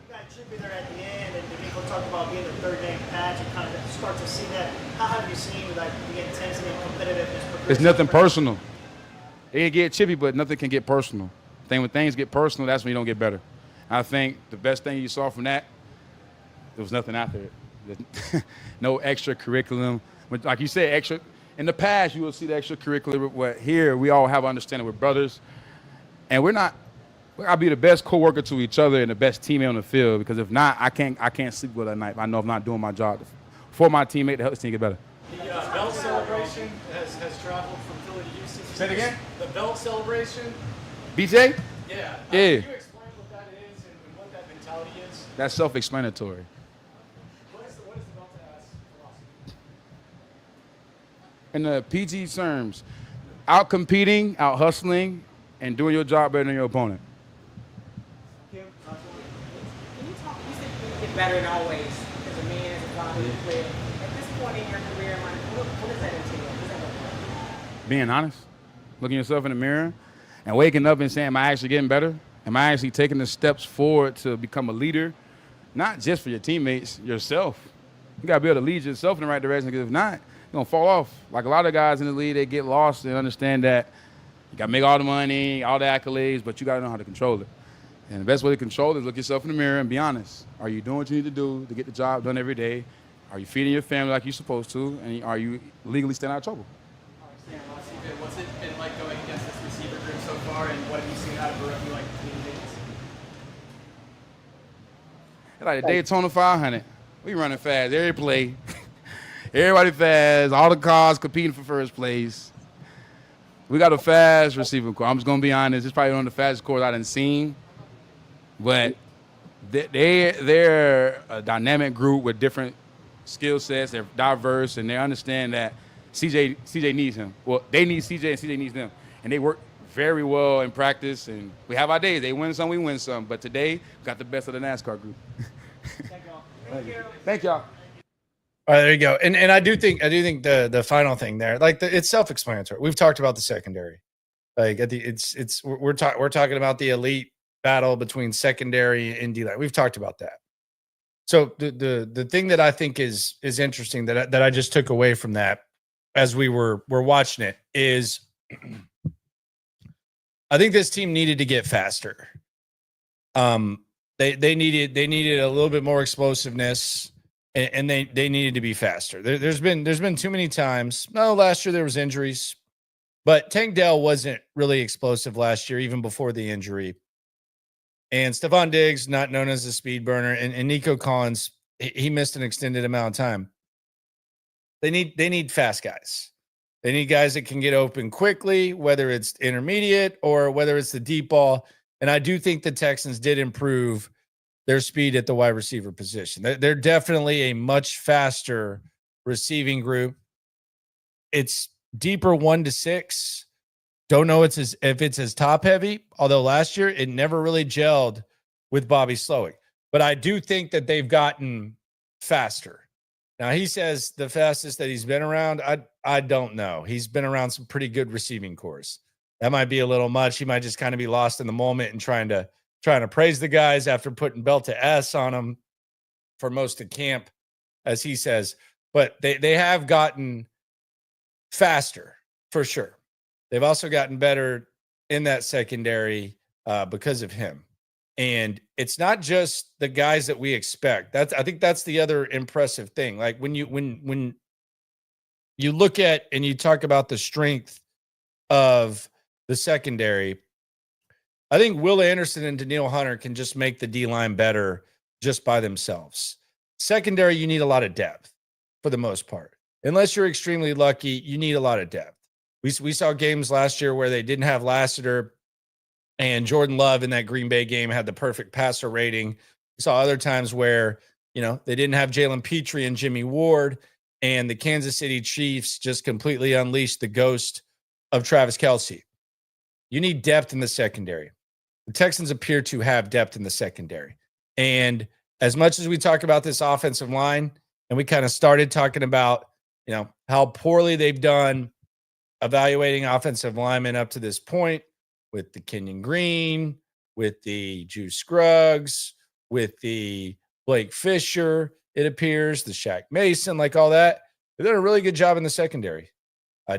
You got Chippy there at the end, and DeMeco talked about being the third game patch and kind of start to see that. How have you seen like the intensity and competitiveness? It's nothing personal. It can get chippy, but nothing can get personal. When things get personal, that's when you don't get better. I think the best thing you saw from that, there was nothing after it. No extra curriculum. Like you said, extra. In the past, you will see the extracurricular. But here, we all have understanding. We're brothers, and we gotta be the best coworker to each other and the best teammate on the field. Because if not, I can't sleep well at night. I know I'm not doing my job for my teammate to help this team get better. The belt celebration has traveled from Philly to Houston. Say it again. The belt celebration. BJ? Yeah. Yeah. Can you explain what that is and what that mentality is? That's self-explanatory. What is the belt to us philosophy? In the PG terms, out competing, out hustling, and doing your job better than your opponent. Can you talk? You said you get better in all ways as a man, as a father, as a player. At this point in your career, what does that entail? What does that look like? Being honest, looking yourself in the mirror, and waking up and saying, am I actually getting better? Am I actually taking the steps forward to become a leader? Not just for your teammates, yourself. You got to be able to lead yourself in the right direction, because if not, you're going to fall off. Like a lot of guys in the league, they get lost and understand that you got to make all the money, all the accolades, but you got to know how to control it. And the best way to control it is look yourself in the mirror and be honest. Are you doing what you need to do to get the job done every day? Are you feeding your family like you're supposed to? And are you legally staying out of trouble? What's it been like going against this receiver group so far, and what have you seen out of a rookie like Davis? Like the Daytona 500. We running fast every play. Everybody fast. All the cars competing for first place. We got a fast receiving corps. I'm just going to be honest. It's probably one of the fastest corps I done seen. But they're a dynamic group with different skill sets. They're diverse, and they understand that CJ needs him. Well, they need CJ, and CJ needs them. And they work very well in practice, and we have our days. They win some, we win some. But today, we got the best of the NASCAR group. Thank y'all. All right, there you go. And I do think the final thing there, like it's self-explanatory. We've talked about the secondary. Like we're talking about the elite battle between secondary and D-line. We've talked about that. So the thing that I think is interesting that I just took away from that as we're watching it is I think this team needed to get faster. They needed a little bit more explosiveness, and they needed to be faster. There's been too many times. No, last year there was injuries, but Tank Dell wasn't really explosive last year, even before the injury. And Stephon Diggs, not known as a speed burner, and Nico Collins, he missed an extended amount of time. They need fast guys. They need guys that can get open quickly, whether it's intermediate or whether it's the deep ball. And I do think the Texans did improve their speed at the wide receiver position. They're definitely a much faster receiving group. It's deeper 1 to 6. Don't know if it's as top heavy, although last year it never really gelled with Bobby Slowick. But I do think that they've gotten faster. Now, he says the fastest that he's been around. I don't know. He's been around some pretty good receiving cores. That might be a little much. He might just kind of be lost in the moment and trying to praise the guys after putting belt to S on them for most of camp, as he says. But they have gotten faster for sure. They've also gotten better in that secondary because of him. And it's not just the guys that we expect. I think that's the other impressive thing. Like when you look at and you talk about the strength of the secondary, I think Will Anderson and Danielle Hunter can just make the D-line better just by themselves. Secondary, you need a lot of depth for the most part. Unless you're extremely lucky, you need a lot of depth. We saw games last year where they didn't have Lassiter, and Jordan Love in that Green Bay game had the perfect passer rating. We saw other times where, they didn't have Jalen Petrie and Jimmy Ward, and the Kansas City Chiefs just completely unleashed the ghost of Travis Kelce. You need depth in the secondary. The Texans appear to have depth in the secondary. And as much as we talk about this offensive line, And we kind of started talking about, how poorly they've done evaluating offensive linemen up to this point with the Kenyon Green, with the Juice Scruggs, with the Blake Fisher, it appears, the Shaq Mason, like all that. They've done a really good job in the secondary.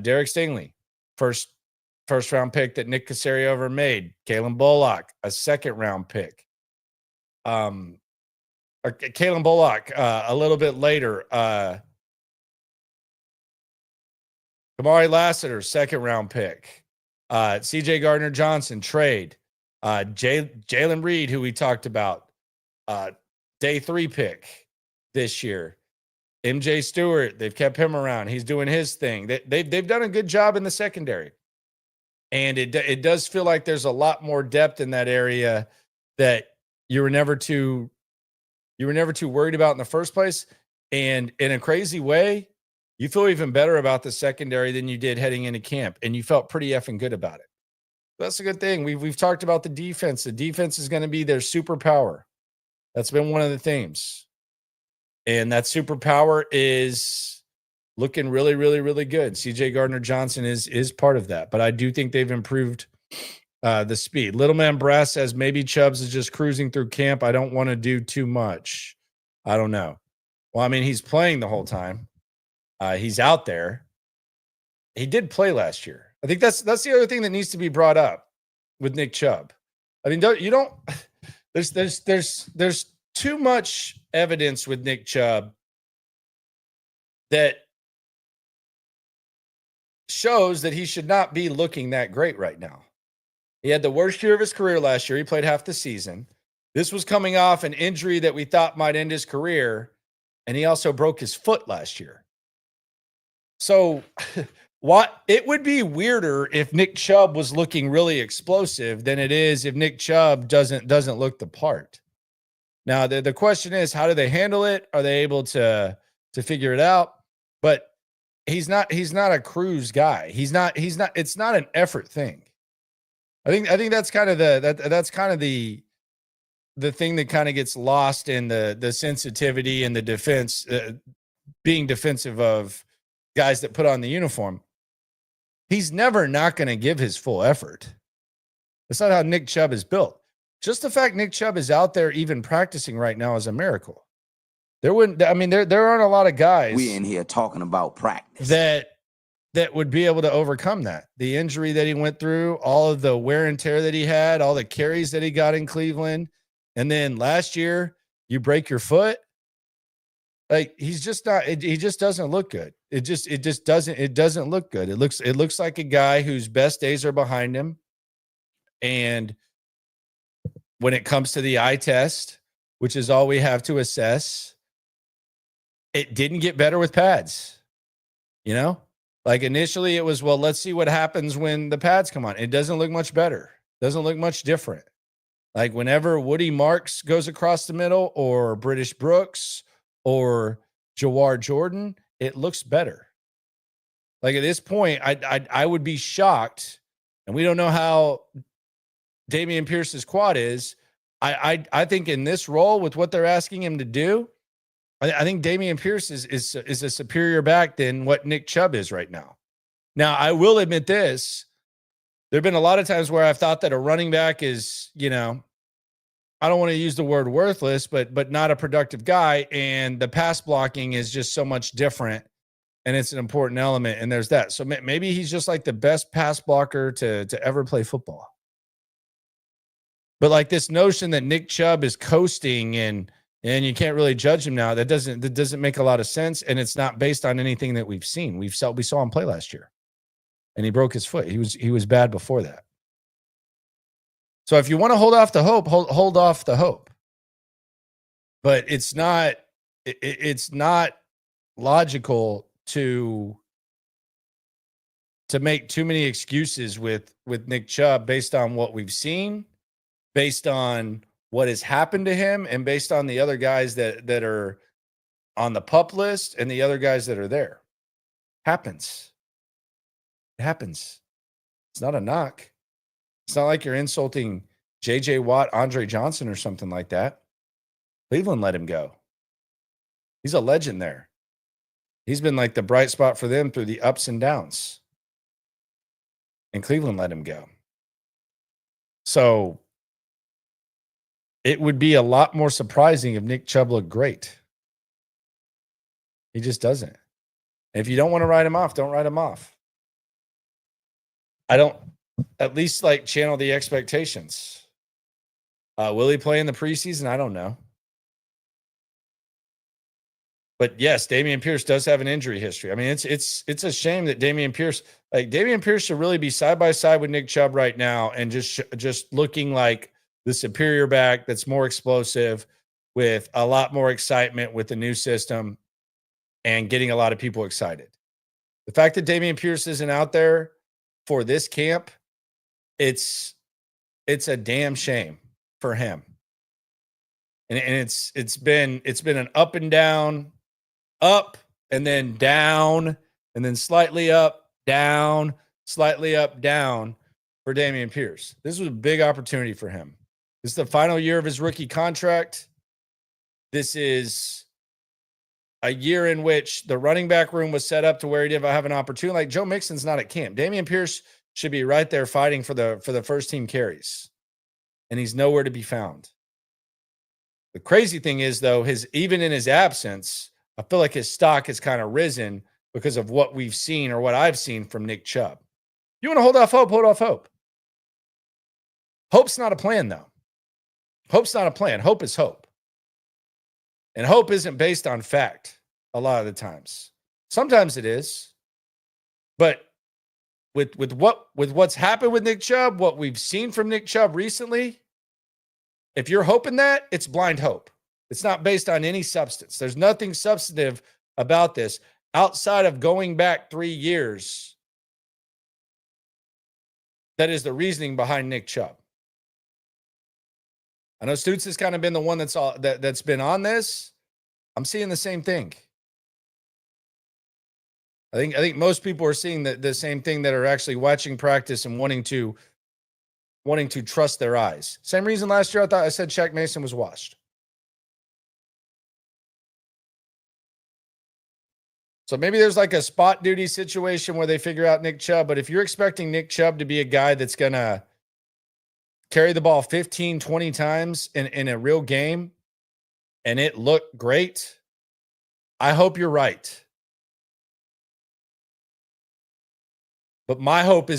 Derek Stingley, first round pick that Nick Caserio ever made. Kalen Bullock, a second round pick. Kalen Bullock, a little bit later. Kamari Lassiter, second round pick. CJ Gardner-Johnson, trade. Jalen Reed, who we talked about, day 3 pick this year. MJ Stewart, they've kept him around. He's doing his thing. They've done a good job in the secondary. And it does feel like there's a lot more depth in that area that you were never too worried about in the first place. And in a crazy way, you feel even better about the secondary than you did heading into camp. And you felt pretty effing good about it. That's a good thing. We've talked about the defense. The defense is going to be their superpower. That's been one of the themes. And that superpower is looking really, really, really good. CJ Gardner-Johnson is part of that. But I do think they've improved the speed. Little Man Brass says maybe Chubbs is just cruising through camp. I don't want to do too much. I don't know. Well, I mean, he's playing the whole time. He's out there. He did play last year. I think that's the other thing that needs to be brought up with Nick Chubb. I mean, there's too much evidence with Nick Chubb that shows that he should not be looking that great right now. He had the worst year of his career last year. He played half the season. This was coming off an injury that we thought might end his career, and he also broke his foot last year. So it would be weirder if Nick Chubb was looking really explosive than it is if Nick Chubb doesn't look the part. Now, the question is, how do they handle it? Are they able to figure it out? But he's not a cruise guy. He's not, it's not an effort thing. I think that's kind of the thing that kind of gets lost in the sensitivity and the defense, being defensive of guys that put on the uniform. He's never not going to give his full effort. That's not how Nick Chubb is built. Just the fact Nick Chubb is out there even practicing right now is a miracle. There aren't a lot of guys we in here talking about practice that would be able to overcome that. The injury that he went through, all of the wear and tear that he had, all the carries that he got in Cleveland. And then last year you break your foot. Like he's just not, he just doesn't look good. It doesn't look good. It looks like a guy whose best days are behind him. And when it comes to the eye test, which is all we have to assess, it didn't get better with pads. Like initially it was, well, let's see what happens when the pads come on. It doesn't look much better. Doesn't look much different. Like whenever Woody Marks goes across the middle or British Brooks or Jawar Jordan, it looks better. Like at this point, I would be shocked, and we don't know how Dameon Pierce's quad is. I think in this role with what they're asking him to do, I think Dameon Pierce is a superior back than what Nick Chubb is right now. Now, I will admit this. There have been a lot of times where I've thought that a running back is, I don't want to use the word worthless, but not a productive guy. And the pass blocking is just so much different. And it's an important element. And there's that. So maybe he's just like the best pass blocker to ever play football. But like this notion that Nick Chubb is coasting and you can't really judge him now, that doesn't make a lot of sense. And it's not based on anything that we've seen. We saw him play last year. And he broke his foot. He was bad before that. So if you want to hold off the hope, hold off the hope. But it's not logical to make too many excuses with Nick Chubb based on what we've seen, based on what has happened to him, and based on the other guys that are on the PUP list and the other guys that are there. It happens. It's not a knock. It's not like you're insulting J.J. Watt, Andre Johnson, or something like that. Cleveland let him go. He's a legend there. He's been like the bright spot for them through the ups and downs. And Cleveland let him go. So it would be a lot more surprising if Nick Chubb looked great. He just doesn't. And if you don't want to write him off, don't write him off. I don't, at least like channel the expectations. Will he play in the preseason? I don't know. But yes, Dameon Pierce does have an injury history. I mean, it's a shame that Dameon Pierce should really be side by side with Nick Chubb right now and just looking like the superior back that's more explosive with a lot more excitement with the new system and getting a lot of people excited. The fact that Dameon Pierce isn't out there for this camp, it's a damn shame for him. And it's been an up and down, up and then down, and then slightly up, down, slightly up, down for Dameon Pierce. This was a big opportunity for him. This is the final year of his rookie contract. This is a year in which the running back room was set up to where he didn't have an opportunity. Like Joe Mixon's not at camp. Dameon Pierce should be right there fighting for the first team carries. And he's nowhere to be found. The crazy thing is, though, even in his absence, I feel like his stock has kind of risen because of what we've seen or what I've seen from Nick Chubb. You want to hold off hope, hold off hope. Hope's not a plan, though. Hope's not a plan. Hope is hope. And hope isn't based on fact a lot of the times. Sometimes it is. But with what's happened with Nick Chubb, what we've seen from Nick Chubb recently, if you're hoping that, it's blind hope. It's not based on any substance. There's nothing substantive about this outside of going back 3 years. That is the reasoning behind Nick Chubb. I know Stutz has kind of been the one that's been on this. I'm seeing the same thing. I think most people are seeing the same thing that are actually watching practice and wanting to trust their eyes. Same reason last year I said Shaq Mason was washed. So maybe there's like a spot duty situation where they figure out Nick Chubb. But if you're expecting Nick Chubb to be a guy that's going to carry the ball 15, 20 times in a real game and it looked great, I hope you're right. But my hope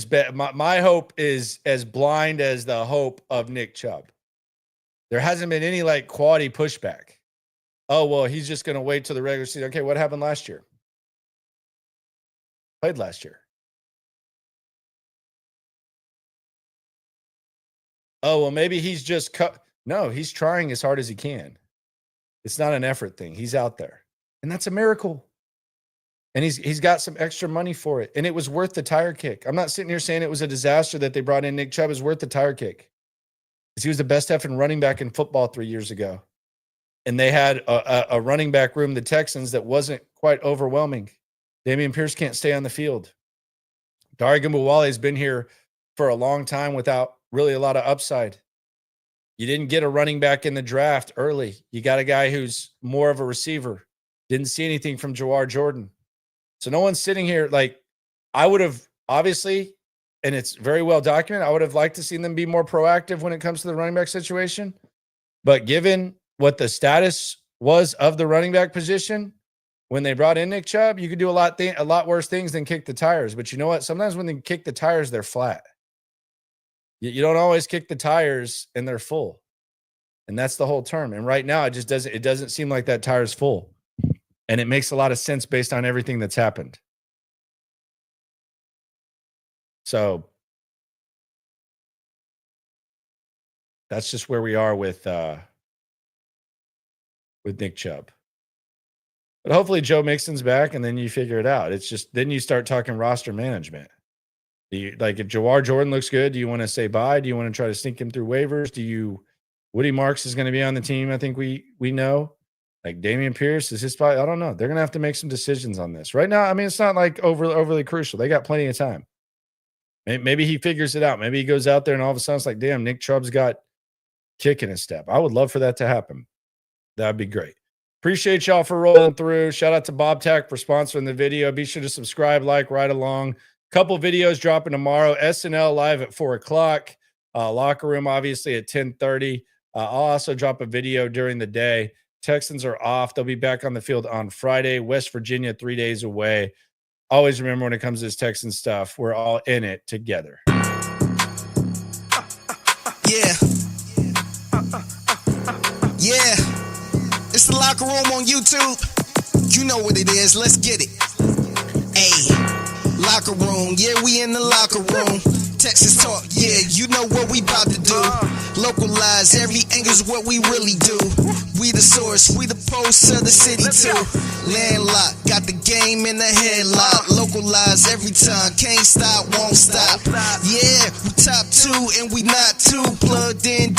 is as blind as the hope of Nick Chubb. There hasn't been any like quality pushback. Oh, well, he's just going to wait till the regular season. Okay, what happened last year? Played last year. Oh, well, maybe he's just cut. No, he's trying as hard as he can. It's not an effort thing. He's out there. And that's a miracle. And he's got some extra money for it. And it was worth the tire kick. I'm not sitting here saying it was a disaster that they brought in Nick Chubb. It was worth the tire kick. Because he was the best effing running back in football 3 years ago. And they had a running back room, the Texans, that wasn't quite overwhelming. Dameon Pierce can't stay on the field. Dare Ogunbowale has been here for a long time without really a lot of upside. You didn't get a running back in the draft early. You got a guy who's more of a receiver. Didn't see anything from Jawar Jordan. So no one's sitting here like I would have obviously, and it's very well documented, I would have liked to see them be more proactive when it comes to the running back situation. But given what the status was of the running back position, when they brought in Nick Chubb, you could do a lot worse things than kick the tires. But you know what? Sometimes when they kick the tires, they're flat. You don't always kick the tires and they're full. And that's the whole term. And right now, it doesn't seem like that tire's full. And it makes a lot of sense based on everything that's happened. So that's just where we are with Nick Chubb. But hopefully Joe Mixon's back and then you figure it out. It's just then you start talking roster management. Like if Jawar Jordan looks good, do you want to say bye? Do you want to try to sneak him through waivers? Woody Marks is going to be on the team. I think we know. Like Dameon Pierce is his spot. I don't know. They're going to have to make some decisions on this right now. I mean, it's not like overly crucial. They got plenty of time. Maybe he figures it out. Maybe he goes out there and all of a sudden it's like, damn, Nick Chubb's got kick in his step. I would love for that to happen. That'd be great. Appreciate y'all for rolling through. Shout out to BobTac for sponsoring the video. Be sure to subscribe, like, right along. Couple videos dropping tomorrow. SNL live at 4 o'clock. Locker room, obviously, at 10:30. I'll also drop a video during the day. Texans are off. They'll be back on the field on Friday. West Virginia, 3 days away. Always remember, when it comes to this Texan stuff, we're all in it together. Yeah. Yeah. It's the Locker Room on YouTube. You know what it is. Let's get it. Hey, Locker Room. Yeah, we in the locker room. Texas talk. Yeah, you know what we about to do. Localize every angle's what we really do. We the source, we the pulse of the city too. Landlocked, got the game in the headlock. Localize every time, can't stop, won't stop. Yeah, we top 2 and we not too plugged in.